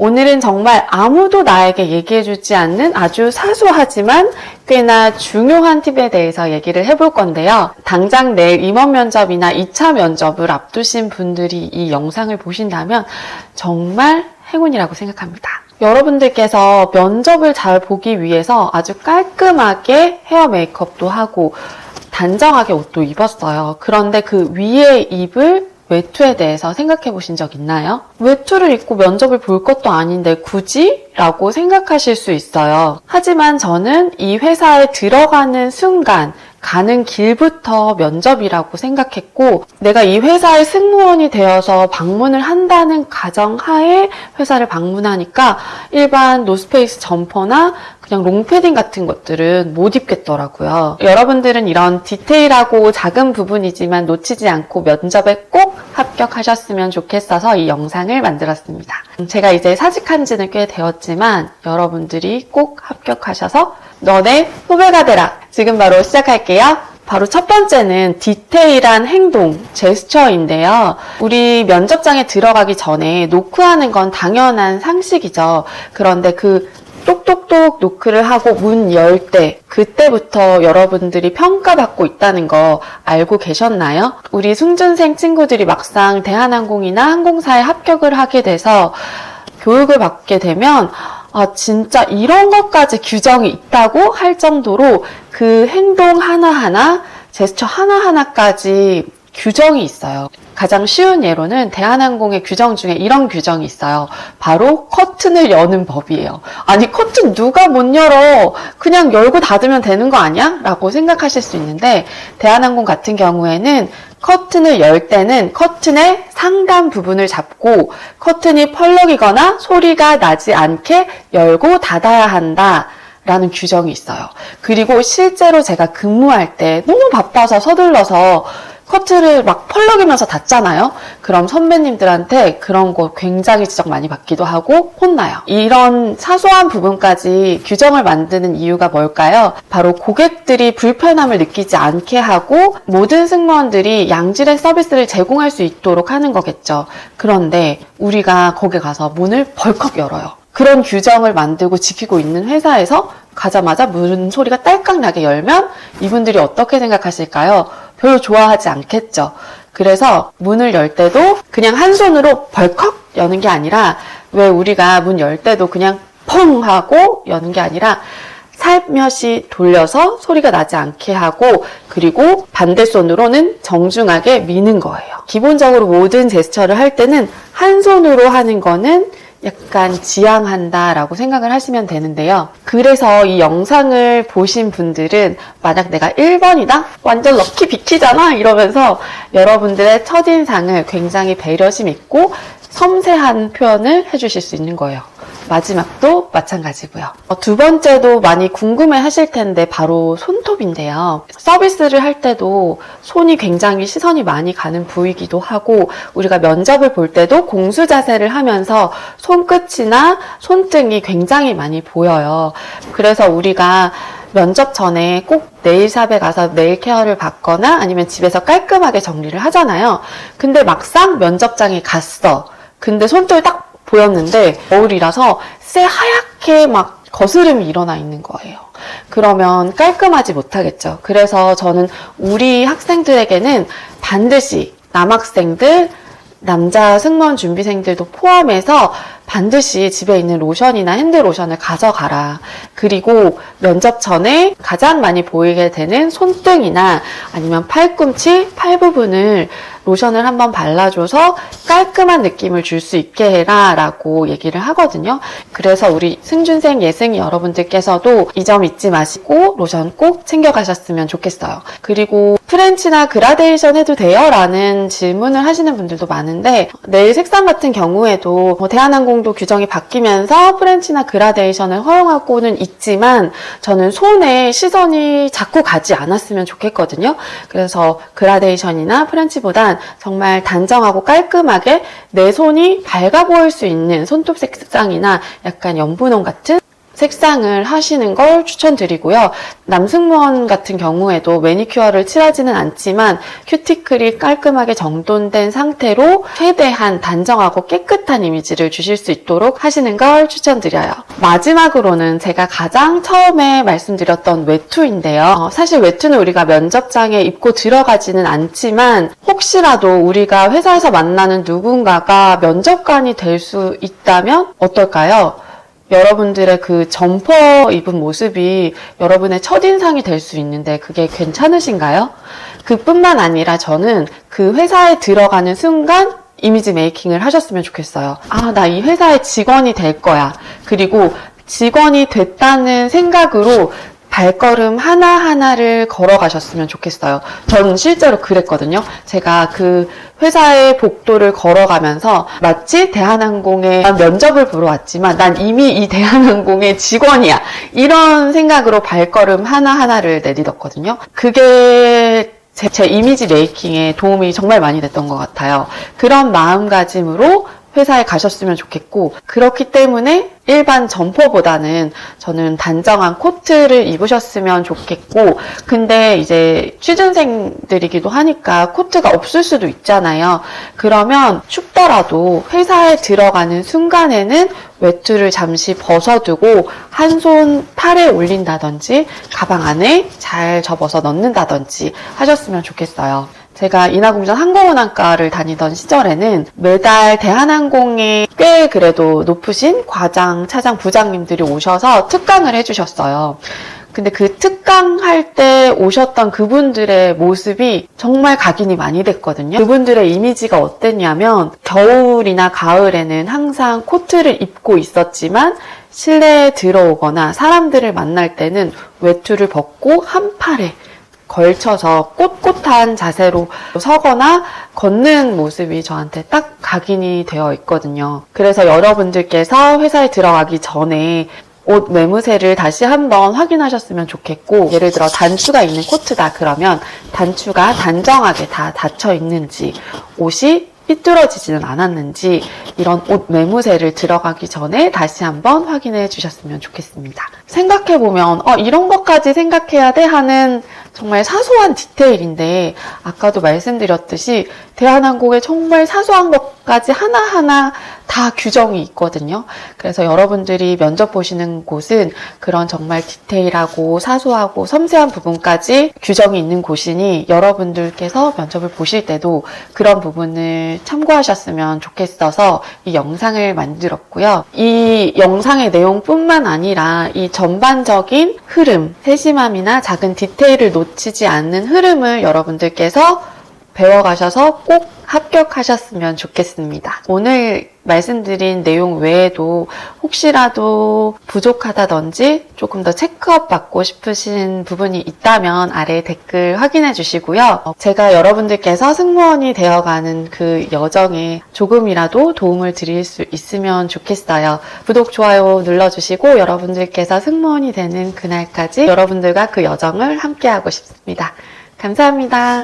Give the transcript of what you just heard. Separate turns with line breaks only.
오늘은 정말 아무도 나에게 얘기해주지 않는 아주 사소하지만 꽤나 중요한 팁에 대해서 얘기를 해볼 건데요. 당장 내일 임원 면접이나 2차 면접을 앞두신 분들이 이 영상을 보신다면 정말 행운이라고 생각합니다. 여러분들께서 면접을 잘 보기 위해서 아주 깔끔하게 헤어 메이크업도 하고 단정하게 옷도 입었어요. 그런데 그 위에 입을 외투에 대해서 생각해 보신 적 있나요? 외투를 입고 면접을 볼 것도 아닌데 굳이? 라고 생각하실 수 있어요. 하지만 저는 이 회사에 들어가는 순간 가는 길부터 면접이라고 생각했고, 내가 이 회사의 승무원이 되어서 방문을 한다는 가정하에 회사를 방문하니까 일반 노스페이스 점퍼나 그냥 롱패딩 같은 것들은 못 입겠더라고요. 여러분들은 이런 디테일하고 작은 부분이지만 놓치지 않고 면접에 꼭 합격하셨으면 좋겠어서 이 영상을 만들었습니다. 제가 이제 사직한 지는 꽤 되었지만 여러분들이 꼭 합격하셔서 너네 후배가 되라! 지금 바로 시작할게요. 바로 첫 번째는 디테일한 행동, 제스처인데요. 우리 면접장에 들어가기 전에 노크하는 건 당연한 상식이죠. 그런데 그 똑똑똑 노크를 하고 문 열 때, 그때부터 여러분들이 평가받고 있다는 거 알고 계셨나요? 우리 승준생 친구들이 막상 대한항공이나 항공사에 합격을 하게 돼서 교육을 받게 되면 진짜 이런 것까지 규정이 있다고 할 정도로 그 행동 하나하나, 제스처 하나하나까지 규정이 있어요. 가장 쉬운 예로는 대한항공의 규정 중에 이런 규정이 있어요. 바로 커튼을 여는 법이에요. 아니, 커튼 누가 못 열어? 그냥 열고 닫으면 되는 거 아니야? 라고 생각하실 수 있는데, 대한항공 같은 경우에는 커튼을 열 때는 커튼의 상단 부분을 잡고 커튼이 펄럭이거나 소리가 나지 않게 열고 닫아야 한다. 라는 규정이 있어요. 그리고 실제로 제가 근무할 때 너무 바빠서 서둘러서 커튼을 막 펄럭이면서 닫잖아요. 그럼 선배님들한테 그런 거 굉장히 지적 많이 받기도 하고 혼나요. 이런 사소한 부분까지 규정을 만드는 이유가 뭘까요? 바로 고객들이 불편함을 느끼지 않게 하고 모든 승무원들이 양질의 서비스를 제공할 수 있도록 하는 거겠죠. 그런데 우리가 거기 가서 문을 벌컥 열어요. 그런 규정을 만들고 지키고 있는 회사에서 가자마자 문 소리가 딸깍 나게 열면 이분들이 어떻게 생각하실까요? 별로 좋아하지 않겠죠. 그래서 문을 열 때도 그냥 한 손으로 벌컥 여는 게 아니라, 왜 우리가 문 열 때도 그냥 펑 하고 여는 게 아니라 살며시 돌려서 소리가 나지 않게 하고, 그리고 반대손으로는 정중하게 미는 거예요. 기본적으로 모든 제스처를 할 때는 한 손으로 하는 거는 약간 지양한다라고 생각을 하시면 되는데요. 그래서 이 영상을 보신 분들은 만약 내가 1번이다? 완전 럭키 비키잖아? 이러면서 여러분들의 첫인상을 굉장히 배려심 있고 섬세한 표현을 해주실 수 있는 거예요. 마지막도 마찬가지고요. 두 번째도 많이 궁금해 하실 텐데 바로 손톱인데요. 서비스를 할 때도 손이 굉장히 시선이 많이 가는 부위이기도 하고, 우리가 면접을 볼 때도 공수 자세를 하면서 손끝이나 손등이 굉장히 많이 보여요. 그래서 우리가 면접 전에 꼭 네일샵에 가서 네일 케어를 받거나 아니면 집에서 깔끔하게 정리를 하잖아요. 근데 막상 면접장에 갔어. 근데 손톱이 딱 보였는데 거울이라서 새하얗게 막 거스름이 일어나 있는 거예요. 그러면 깔끔하지 못하겠죠. 그래서 저는 우리 학생들에게는 반드시 남학생들, 남자 승무원 준비생들도 포함해서 반드시 집에 있는 로션이나 핸드로션을 가져가라. 그리고 면접 전에 가장 많이 보이게 되는 손등이나 아니면 팔꿈치, 팔 부분을 로션을 한번 발라줘서 깔끔한 느낌을 줄 수 있게 해라 라고 얘기를 하거든요. 그래서 우리 승준생, 예승이 여러분들께서도 이 점 잊지 마시고 로션 꼭 챙겨가셨으면 좋겠어요. 그리고 프렌치나 그라데이션 해도 돼요? 라는 질문을 하시는 분들도 많은데, 네일 색상 같은 경우에도 대한항공도 규정이 바뀌면서 프렌치나 그라데이션을 허용하고는 있지만 저는 손에 시선이 자꾸 가지 않았으면 좋겠거든요. 그래서 그라데이션이나 프렌치보단 정말 단정하고 깔끔하게 내 손이 밝아 보일 수 있는 손톱 색상이나 약간 연분홍 같은 색상을 하시는 걸 추천드리고요. 남승무원 같은 경우에도 매니큐어를 칠하지는 않지만 큐티클이 깔끔하게 정돈된 상태로 최대한 단정하고 깨끗한 이미지를 주실 수 있도록 하시는 걸 추천드려요. 마지막으로는 제가 가장 처음에 말씀드렸던 외투인데요. 사실 외투는 우리가 면접장에 입고 들어가지는 않지만 혹시라도 우리가 회사에서 만나는 누군가가 면접관이 될 수 있다면 어떨까요? 여러분들의 그 점퍼 입은 모습이 여러분의 첫인상이 될 수 있는데 그게 괜찮으신가요? 그뿐만 아니라 저는 그 회사에 들어가는 순간 이미지 메이킹을 하셨으면 좋겠어요. 아, 나 이 회사의 직원이 될 거야. 그리고 직원이 됐다는 생각으로 발걸음 하나하나를 걸어가셨으면 좋겠어요. 저는 실제로 그랬거든요. 제가 그 회사의 복도를 걸어가면서 마치 대한항공에 면접을 보러 왔지만 난 이미 이 대한항공의 직원이야. 이런 생각으로 발걸음 하나하나를 내딛었거든요. 그게 제 이미지 메이킹에 도움이 정말 많이 됐던 것 같아요. 그런 마음가짐으로 회사에 가셨으면 좋겠고, 그렇기 때문에 일반 점퍼보다는 저는 단정한 코트를 입으셨으면 좋겠고, 근데 이제 취준생들이기도 하니까 코트가 없을 수도 있잖아요. 그러면 춥더라도 회사에 들어가는 순간에는 외투를 잠시 벗어두고 한 손 팔에 올린다든지 가방 안에 잘 접어서 넣는다든지 하셨으면 좋겠어요. 제가 인하공전 항공운항과를 다니던 시절에는 매달 대한항공에 꽤 그래도 높으신 과장, 차장, 부장님들이 오셔서 특강을 해주셨어요. 근데 그 특강할 때 오셨던 그분들의 모습이 정말 각인이 많이 됐거든요. 그분들의 이미지가 어땠냐면 겨울이나 가을에는 항상 코트를 입고 있었지만 실내에 들어오거나 사람들을 만날 때는 외투를 벗고 한 팔에 걸쳐서 꼿꼿한 자세로 서거나 걷는 모습이 저한테 딱 각인이 되어 있거든요. 그래서 여러분들께서 회사에 들어가기 전에 옷 매무새를 다시 한번 확인하셨으면 좋겠고, 예를 들어 단추가 있는 코트다 그러면 단추가 단정하게 다 닫혀 있는지, 옷이 삐뚤어지지는 않았는지 이런 옷 매무새를 들어가기 전에 다시 한번 확인해 주셨으면 좋겠습니다. 생각해보면 이런 것까지 생각해야 돼 하는 정말 사소한 디테일인데 아까도 말씀드렸듯이 대한항공에 정말 사소한 것까지 하나하나 다 규정이 있거든요. 그래서 여러분들이 면접 보시는 곳은 그런 정말 디테일하고 사소하고 섬세한 부분까지 규정이 있는 곳이니 여러분들께서 면접을 보실 때도 그런 부분을 참고하셨으면 좋겠어서 이 영상을 만들었고요. 이 영상의 내용뿐만 아니라 이 전반적인 흐름, 세심함이나 작은 디테일을 놓치지 않는 흐름을 여러분들께서 배워가셔서 꼭 합격하셨으면 좋겠습니다. 오늘 말씀드린 내용 외에도 혹시라도 부족하다든지 조금 더 체크업 받고 싶으신 부분이 있다면 아래 댓글 확인해 주시고요. 제가 여러분들께서 승무원이 되어가는 그 여정에 조금이라도 도움을 드릴 수 있으면 좋겠어요. 구독, 좋아요 눌러주시고 여러분들께서 승무원이 되는 그날까지 여러분들과 그 여정을 함께하고 싶습니다. 감사합니다.